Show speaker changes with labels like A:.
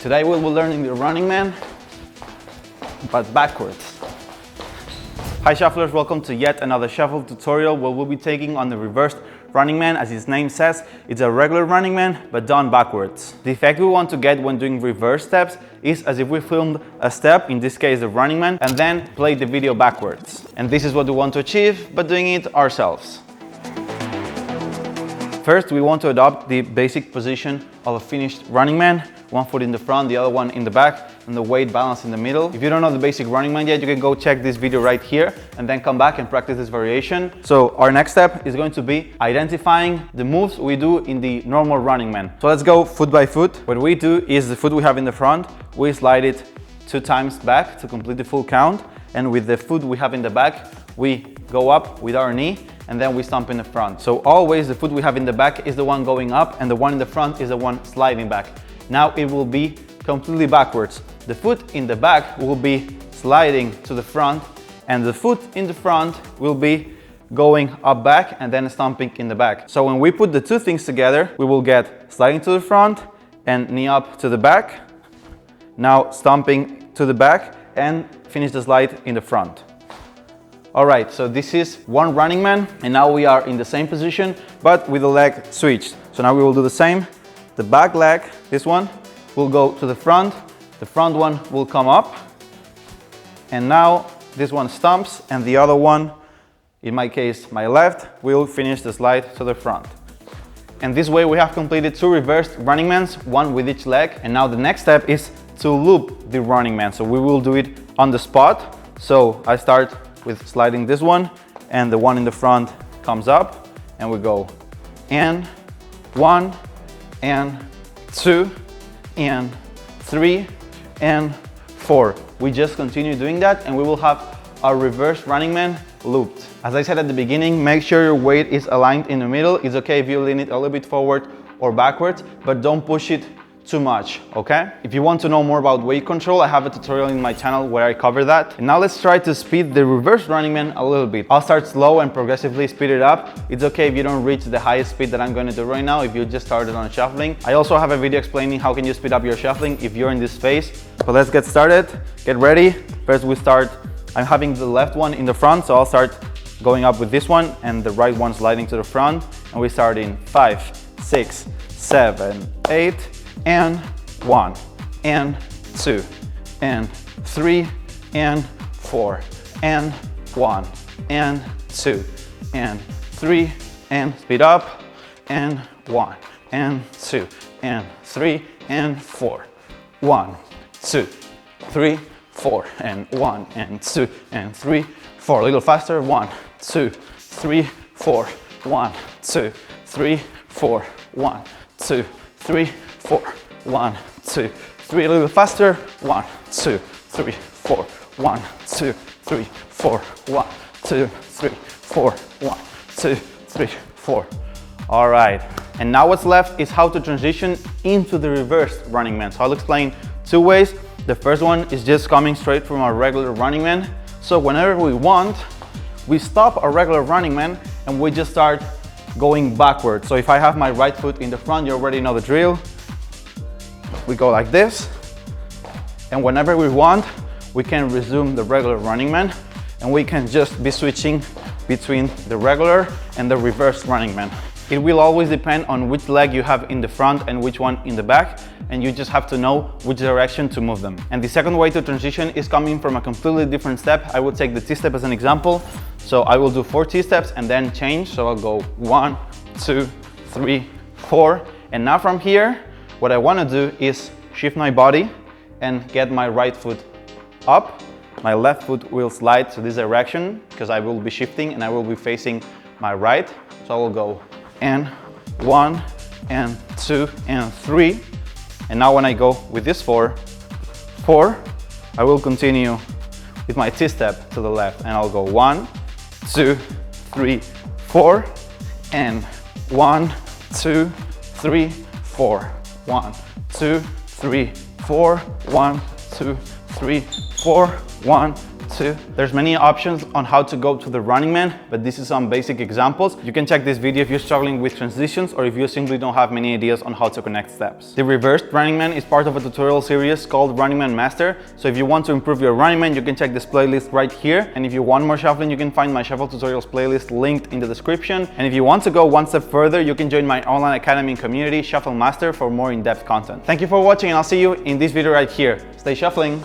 A: Today we will be learning the Running Man, but backwards. Hi shufflers, welcome to yet another shuffle tutorial where we'll be taking on the reversed Running Man. As its name says, it's a regular Running Man, but done backwards. The effect we want to get when doing reverse steps is as if we filmed a step, in this case the Running Man, and then played the video backwards. And this is what we want to achieve, but doing it ourselves. First, we want to adopt the basic position of a finished Running Man. One foot in the front, the other one in the back, and the weight balance in the middle. If you don't know the basic Running Man yet, you can go check this video right here and then come back and practice this variation. So our next step is going to be identifying the moves we do in the normal Running Man. So let's go foot by foot. What we do is the foot we have in the front, we slide it 2 times back to complete the full count. And with the foot we have in the back, we go up with our knee and then we stomp in the front. So always the foot we have in the back is the one going up and the one in the front is the one sliding back. Now it will be completely backwards. The foot in the back will be sliding to the front and the foot in the front will be going up back and then stomping in the back. So when we put the two things together, we will get sliding to the front and knee up to the back. Now stomping to the back and finish the slide in the front. All right, so this is one Running Man and now we are in the same position but with the leg switched. So now we will do the same. The back leg, this one, will go to the front one will come up, and now this one stomps, and the other one, in my case, my left, will finish the slide to the front. And this way we have completed 2 reversed Running Mans, one with each leg, and now the next step is to loop the Running Man. So we will do it on the spot. So I start with sliding this one, and the one in the front comes up, and we go and 1, and 2, and 3, and 4. We just continue doing that and we will have our reverse Running Man looped. As I said at the beginning, make sure your weight is aligned in the middle. It's okay if you lean it a little bit forward or backwards, but don't push it too much, okay? If you want to know more about weight control, I have a tutorial in my channel where I cover that. And now let's try to speed the reverse Running Man a little bit. I'll start slow and progressively speed it up. It's okay if you don't reach the highest speed that I'm going to do right now if you just started on shuffling. I also have a video explaining how can you speed up your shuffling if you're in this phase. So let's get started. Get ready. First we start, I'm having the left one in the front, so I'll start going up with this one and the right one sliding to the front. And we start in 5, 6, 7, 8, and 1, and 2, and 3, and 4, and 1, and 2, and 3, and speed up, and 1, and 2, and 3, and 4, 1, 2, 3, 4, and 1, and 2, and 3, 4. A little faster. 1, 2, 3, 4, 1, 2, 3, 4, 1, 2, 3, 4, 1, 2, 3, a little faster. 1, 2, 3, 4, 1, 2, 3, 4, 1, 2, 3, 4, 1, 2, 3, 4. All right, and now what's left is how to transition into the reversed Running Man. So I'll explain 2 ways. The first one is just coming straight from our regular Running Man. So whenever we want, we stop our regular Running Man and we just start going backwards. So if I have my right foot in the front, you already know the drill. We go like this, and whenever we want, we can resume the regular Running Man, and we can just be switching between the regular and the reverse Running Man. It will always depend on which leg you have in the front and which one in the back, and you just have to know which direction to move them. And the second way to transition is coming from a completely different step. I will take the T-step as an example. So I will do 4 T-steps and then change. So I'll go 1, 2, 3, 4. And now from here, what I want to do is shift my body and get my right foot up. My left foot will slide to this direction because I will be shifting and I will be facing my right. So I will go and 1, and 2, and 3. And now when I go with this 4, I will continue with my T-step to the left and I'll go 1, 2, 3, 4, and 1, 2, 3, 4. 1, 2, 3, 4, 1, 2, 3, 4, 1, 2. There's many options on how to go to the Running Man, but this is some basic examples. You can check this video if you're struggling with transitions or if you simply don't have many ideas on how to connect steps. The reversed Running Man is part of a tutorial series called Running Man Master. So if you want to improve your Running Man, you can check this playlist right here. And if you want more shuffling, you can find my shuffle tutorials playlist linked in the description. And if you want to go one step further, you can join my online academy and community, Shuffle Master, for more in-depth content. Thank you for watching, and I'll see you in this video right here. Stay shuffling.